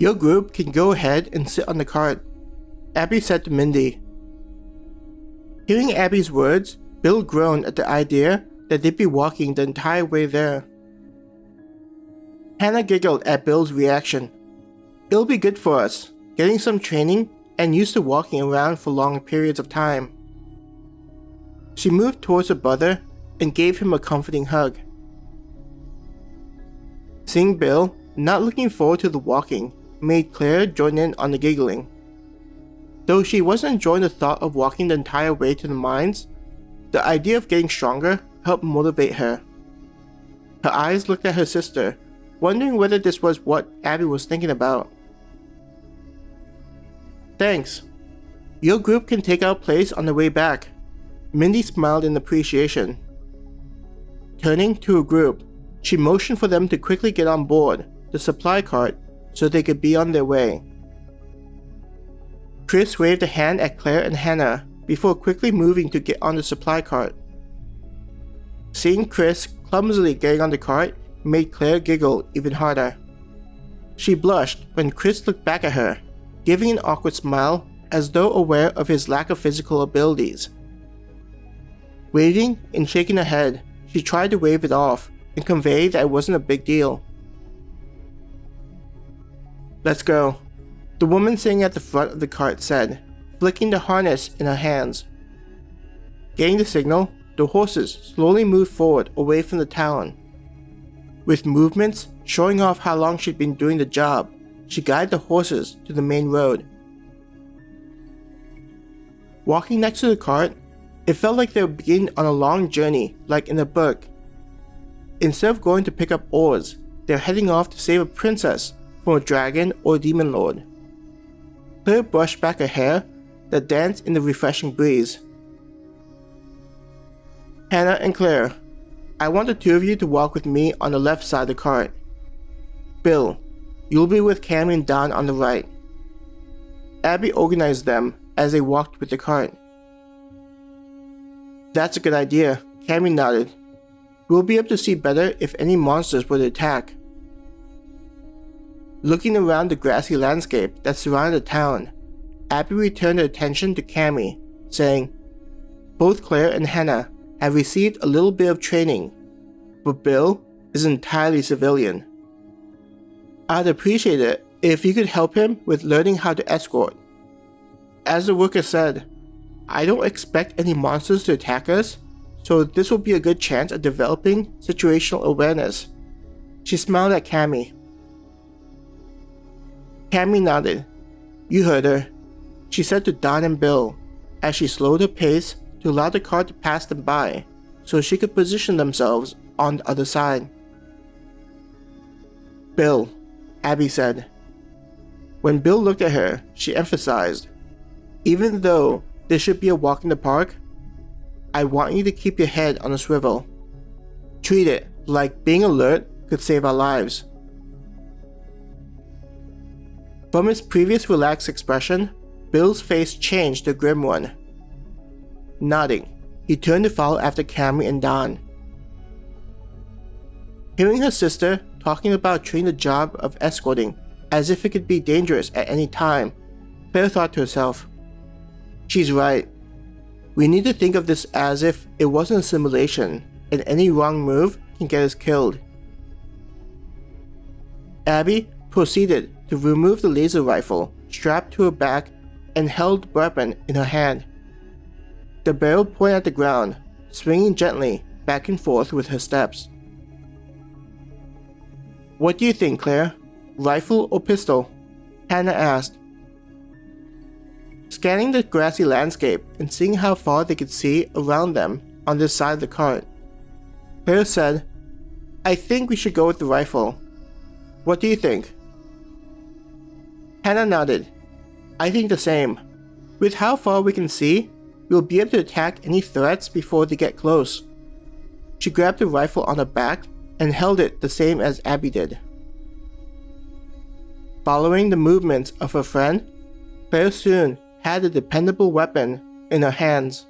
Your group can go ahead and sit on the cart, Abby said to Mindy. Hearing Abby's words, Bill groaned at the idea that they'd be walking the entire way there. Hannah giggled at Bill's reaction. It'll be good for us, getting some training and used to walking around for long periods of time. She moved towards her brother and gave him a comforting hug. Seeing Bill not looking forward to the walking made Claire join in on the giggling. Though she wasn't enjoying the thought of walking the entire way to the mines, the idea of getting stronger helped motivate her. Her eyes looked at her sister, wondering whether this was what Abby was thinking about. Thanks. Your group can take our place on the way back. Mindy smiled in appreciation. Turning to her group, she motioned for them to quickly get on board the supply cart so they could be on their way. Chris waved a hand at Claire and Hannah before quickly moving to get on the supply cart. Seeing Chris clumsily getting on the cart made Claire giggle even harder. She blushed when Chris looked back at her, giving an awkward smile as though aware of his lack of physical abilities. Waving and shaking her head, she tried to wave it off and convey that it wasn't a big deal. Let's go, the woman sitting at the front of the cart said, flicking the harness in her hands. Getting the signal, the horses slowly moved forward away from the town. With movements showing off how long she'd been doing the job, she guided the horses to the main road. Walking next to the cart, it felt like they were beginning on a long journey like in a book. Instead of going to pick up oars, they're heading off to save a princess from a dragon or demon lord. Claire brushed back her hair that danced in the refreshing breeze. Hannah and Claire, I want the two of you to walk with me on the left side of the cart. Bill, you'll be with Cammy and Don on the right. Abby organized them as they walked with the cart. That's a good idea, Cammy nodded. We'll be able to see better if any monsters were to attack. Looking around the grassy landscape that surrounded the town, Abby returned her attention to Cammy, saying, both Claire and Hannah have received a little bit of training, but Bill is entirely civilian. I'd appreciate it if you could help him with learning how to escort. As the worker said, I don't expect any monsters to attack us, so this will be a good chance at developing situational awareness. She smiled at Cammy. Cammy nodded. You heard her, she said to Don and Bill, as she slowed her pace to allow the car to pass them by, so she could position themselves on the other side. Bill, Abby said. When Bill looked at her, she emphasized, even though this should be a walk in the park, I want you to keep your head on a swivel. Treat it like being alert could save our lives. From his previous relaxed expression, Bill's face changed to a grim one. Nodding, he turned to follow after Cammy and Don. Hearing her sister talking about treating the job of escorting as if it could be dangerous at any time, Claire thought to herself, she's right. We need to think of this as if it wasn't a simulation, and any wrong move can get us killed. Abby proceeded to remove the laser rifle strapped to her back and held the weapon in her hand. The barrel pointed at the ground, swinging gently back and forth with her steps. What do you think, Claire? Rifle or pistol? Hannah asked. Scanning the grassy landscape and seeing how far they could see around them on this side of the cart, Claire said, I think we should go with the rifle. What do you think? Hannah nodded. I think the same. With how far we can see, we'll be able to attack any threats before they get close. She grabbed the rifle on her back and held it the same as Abby did. Following the movements of her friend, Claire soon had a dependable weapon in her hands.